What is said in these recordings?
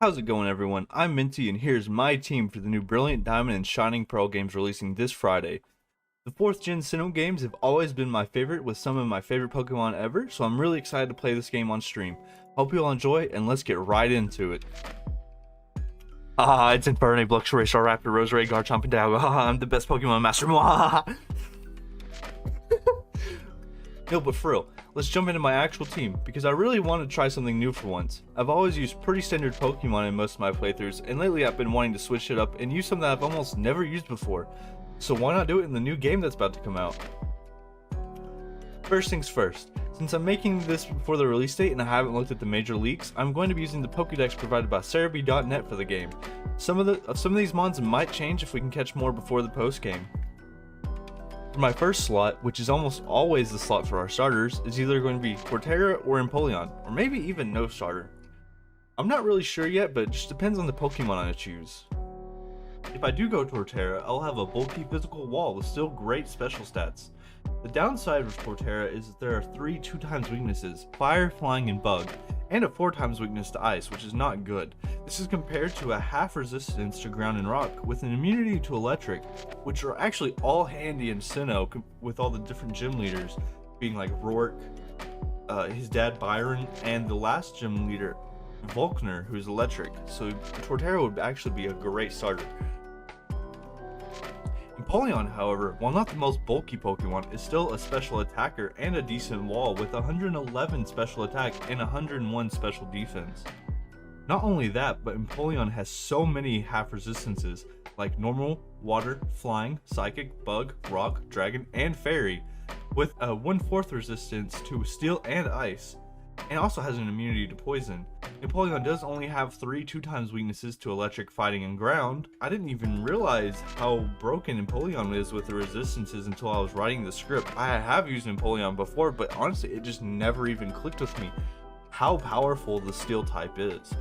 How's it going, everyone? I'm Minty, and here's my team for the new Brilliant Diamond and Shining Pearl games releasing this Friday. The 4th gen Sinnoh games have always been my favorite, with some of my favorite Pokemon ever, so I'm really excited to play this game on stream. Hope you all enjoy, and let's get right into it. It's Infernape, Luxray, Staraptor, Roserade, Garchomp, and Dialga. I'm the best Pokemon master. No, but for real, let's jump into my actual team, because I really want to try something new for once. I've always used pretty standard Pokemon in most of my playthroughs, and lately I've been wanting to switch it up and use something that I've almost never used before. So why not do it in the new game that's about to come out? First things first, since I'm making this before the release date and I haven't looked at the major leaks, I'm going to be using the Pokédex provided by Cerebi.net for the game. Some of these mons might change if we can catch more before the post game. For my first slot, which is almost always the slot for our starters, is either going to be Torterra or Napoleon, or maybe even no starter. I'm not really sure yet, but it just depends on the Pokemon I choose. If I do go Torterra, I'll have a bulky physical wall with still great special stats. The downside of Torterra is that there are 3 2x weaknesses, Fire, Flying, and Bug, and a 4x weakness to Ice, which is not good. This is compared to a half resistance to Ground and Rock, with an immunity to Electric, which are actually all handy in Sinnoh, with all the different gym leaders, being like Rourke, his dad Byron, and the last gym leader, Volkner, who's Electric, so Torterra would actually be a great starter. Napoleon, however, while not the most bulky Pokemon, is still a special attacker and a decent wall with 111 special attack and 101 special defense. Not only that, but Napoleon has so many half resistances like Normal, Water, Flying, Psychic, Bug, Rock, Dragon, and Fairy, with a 1/4 resistance to Steel and Ice, and also has an immunity to Poison. Napoleon does only have 3 2x weaknesses to Electric, Fighting, and Ground. I didn't even realize how broken Napoleon is with the resistances until I was writing the script. I have used Napoleon before, but honestly it just never even clicked with me how powerful the Steel type is.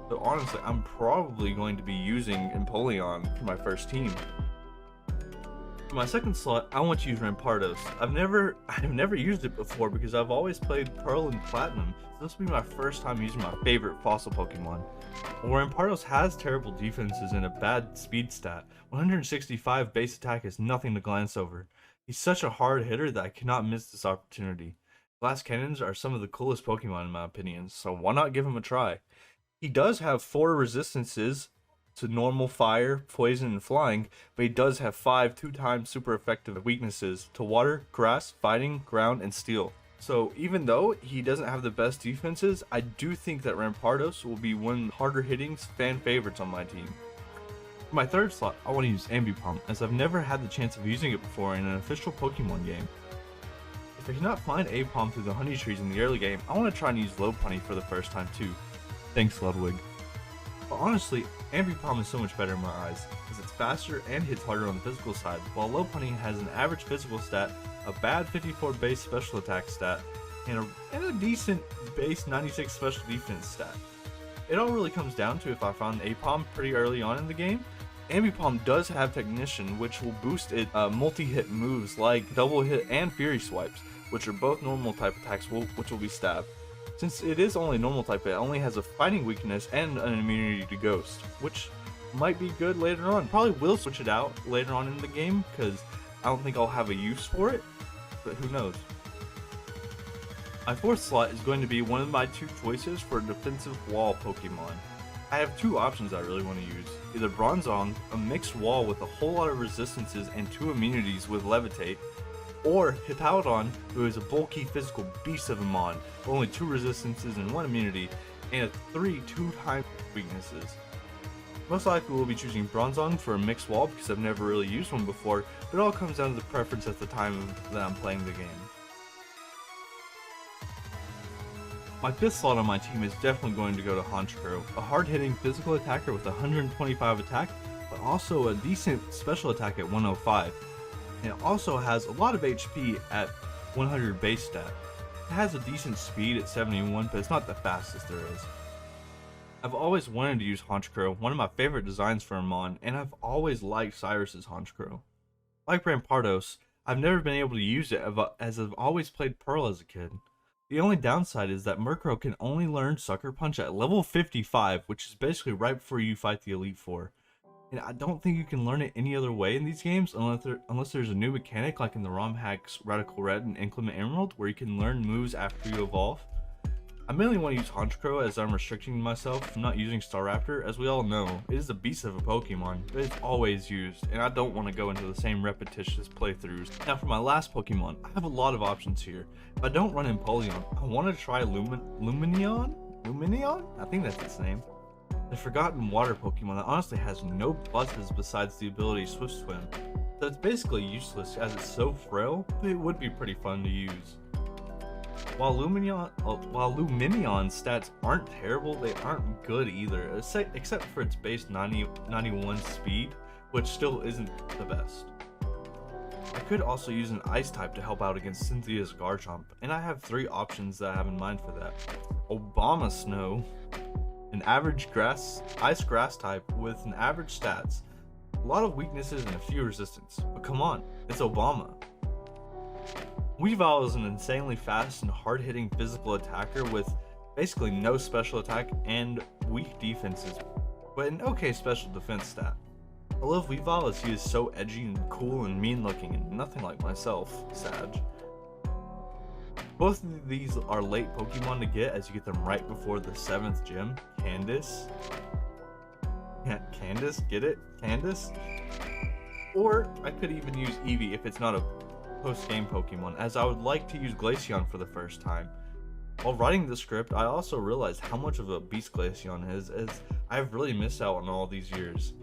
So honestly, I'm probably going to be using Napoleon for my first team. For my second slot, I want to use Rampardos. I've never used it before because I've always played Pearl and Platinum, so this will be my first time using my favorite fossil Pokemon. While Rampardos has terrible defenses and a bad speed stat, 165 base attack is nothing to glance over. He's such a hard hitter that I cannot miss this opportunity. Glass Cannons are some of the coolest Pokemon in my opinion, so why not give him a try? He does have 4 resistances to Normal, Fire, Poison, and Flying, but he does have 5 2x super effective weaknesses to Water, Grass, Fighting, Ground, and Steel. So even though he doesn't have the best defenses, I do think that Rampardos will be one of the harder hitting fan favorites on my team. For my third slot, I want to use Ambipom, as I've never had the chance of using it before in an official Pokemon game. If I cannot find Ambipom through the honey trees in the early game, I want to try and use Lopunny for the first time too. Thanks, Ludwig. But honestly, Ambipom is so much better in my eyes, as it's faster and hits harder on the physical side, while Lopunny has an average physical stat, a bad 54 base special attack stat, and a decent base 96 special defense stat. It all really comes down to if I found Ambipom pretty early on in the game. Ambipom does have Technician, which will boost it multi-hit moves like Double Hit and Fury Swipes, which are both normal type attacks which will be Stab. Since it is only normal type, it only has a fighting weakness and an immunity to Ghost, which might be good later on. Probably will switch it out later on in the game, because I don't think I'll have a use for it, but who knows. My fourth slot is going to be one of my 2 choices for a defensive wall Pokemon. I have 2 options I really want to use, either Bronzong, a mixed wall with a whole lot of resistances and 2 immunities with Levitate, or Hippowdon, who is a bulky physical beast of a mon, with only 2 resistances and 1 immunity, and 3 2x weaknesses. Most likely we'll be choosing Bronzong for a mixed wall because I've never really used one before, but it all comes down to the preference at the time that I'm playing the game. My 5th slot on my team is definitely going to go to Honcho, a hard-hitting physical attacker with 125 attack, but also a decent special attack at 105. And it also has a lot of HP at 100 base stat. It has a decent speed at 71, but it's not the fastest there is. I've always wanted to use Honcho, one of my favorite designs for a mon, and I've always liked Cyrus's Honcho. Like Rampardos, I've never been able to use it as I've always played Pearl as a kid. The only downside is that Murkrow can only learn Sucker Punch at level 55, which is basically right before you fight the Elite Four. And I don't think you can learn it any other way in these games unless there's a new mechanic like in the ROM hacks Radical Red and Inclement Emerald where you can learn moves after you evolve. I mainly want to use Honcho as I'm restricting myself from not using Staraptor. As we all know, it is a beast of a Pokemon, but it's always used, and I don't want to go into the same repetitious playthroughs. Now for my last Pokemon, I have a lot of options here. If I don't run Napoleon, I want to try Lumineon? Lumineon? I think that's its name. The forgotten water Pokemon that honestly has no pluses besides the ability Swift Swim. So it's basically useless as it's so frail, but it would be pretty fun to use. While Lumineon's stats aren't terrible, they aren't good either, except for its base 91 speed, which still isn't the best. I could also use an Ice type to help out against Cynthia's Garchomp, and I have 3 options that I have in mind for that. Snow, an average Ice Grass type with an average stats, a lot of weaknesses and a few resistance, but come on, it's Obama. Weavile is an insanely fast and hard-hitting physical attacker with basically no special attack and weak defenses, but an okay special defense stat. I love Weavile as he is so edgy and cool and mean-looking and nothing like myself, Sag. Both of these are late Pokemon to get as you get them right before the 7th gym, Candace. Candace, get it? Candace? Or I could even use Eevee if it's not a post-game Pokemon, as I would like to use Glaceon for the first time. While writing the script, I also realized how much of a beast Glaceon is, as I've really missed out on all these years.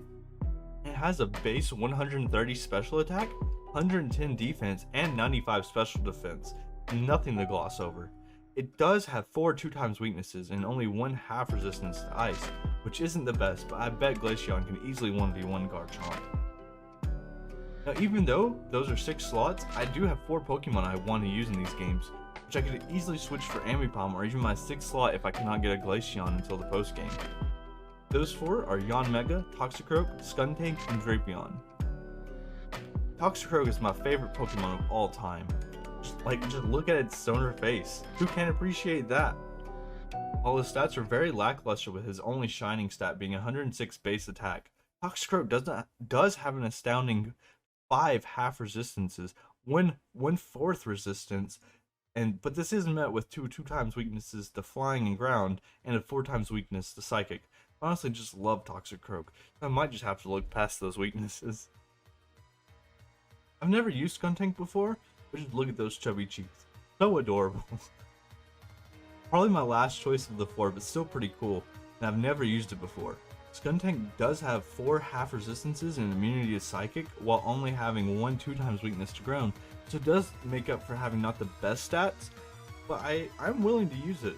It has a base 130 special attack, 110 defense, and 95 special defense, nothing to gloss over. It does have 4 2x weaknesses and only 1/2 resistance to ice, which isn't the best, but I bet Glaceon can easily 1v1 Garchomp. Now, even though those are 6 slots, I do have 4 Pokemon I want to use in these games, which I could easily switch for Ambipom or even my 6th slot if I cannot get a Glaceon until the post game. Those 4 are Yanmega, Toxicroak, Skuntank, and Rapion. Toxicroak is my favorite Pokemon of all time. Just look at its stoner face. Who can't appreciate that? While his stats are very lackluster with his only shining stat being 106 base attack, Toxicroak does have an astounding 5 half resistances, 1/4 resistance, but this is met with 2 2x weaknesses to flying and ground and a 4x weakness to psychic. I honestly just love Toxicroak. I might just have to look past those weaknesses. I've never used Skuntank before, but just look at those chubby cheeks. So adorable. Probably my last choice of the 4, but still pretty cool, and I've never used it before. Skuntank does have 4 half resistances and immunity to psychic, while only having 1 2x weakness to ground, so it does make up for having not the best stats, but I'm willing to use it.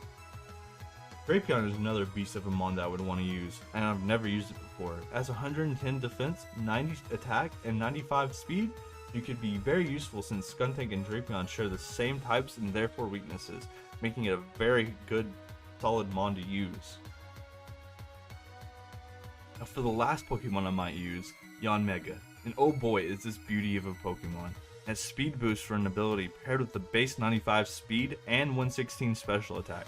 Rapion is another beast of a mon that I would want to use, and I've never used it before. It has 110 defense, 90 attack, and 95 speed. You could be very useful since Skuntank and Rapion share the same types and therefore weaknesses, making it a very good, solid mon to use. Now for the last Pokemon I might use, Yanmega, and oh boy is this beauty of a Pokemon. It has speed boost for an ability paired with the base 95 speed and 116 special attack.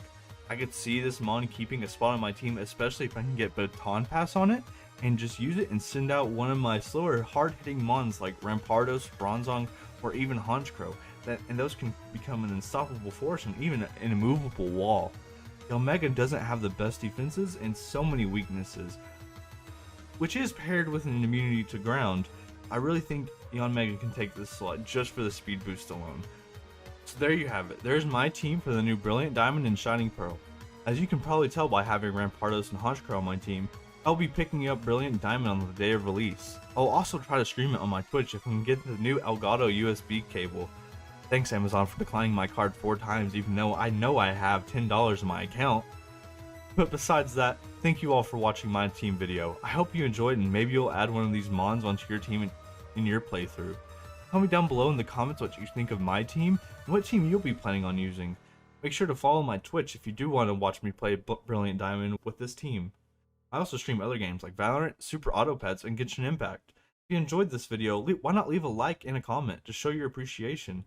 I could see this mon keeping a spot on my team, especially if I can get Baton Pass on it, and just use it and send out one of my slower, hard-hitting mons like Rampardos, Bronzong, or even Honcho, and those can become an unstoppable force and even an immovable wall. Yanmega doesn't have the best defenses and so many weaknesses, which is paired with an immunity to ground. I really think Yanmega can take this slot just for the speed boost alone. So there you have it. There's my team for the new Brilliant Diamond and Shining Pearl. As you can probably tell by having Rampardos and Honcho on my team, I'll be picking up Brilliant Diamond on the day of release. I'll also try to stream it on my Twitch if I can get the new Elgato USB cable. Thanks Amazon for declining my card 4 times even though I know I have $10 in my account. But besides that, thank you all for watching my team video. I hope you enjoyed and maybe you'll add one of these mons onto your team in your playthrough. Tell me down below in the comments what you think of my team and what team you'll be planning on using. Make sure to follow my Twitch if you do want to watch me play Brilliant Diamond with this team. I also stream other games like Valorant, Super Auto Pets, and Genshin Impact. If you enjoyed this video, why not leave a like and a comment to show your appreciation.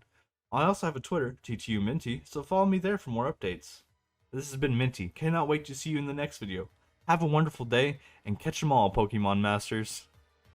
I also have a Twitter, TTUMinty, so follow me there for more updates. This has been Minty. Cannot wait to see you in the next video. Have a wonderful day, and catch 'em all, Pokemon Masters.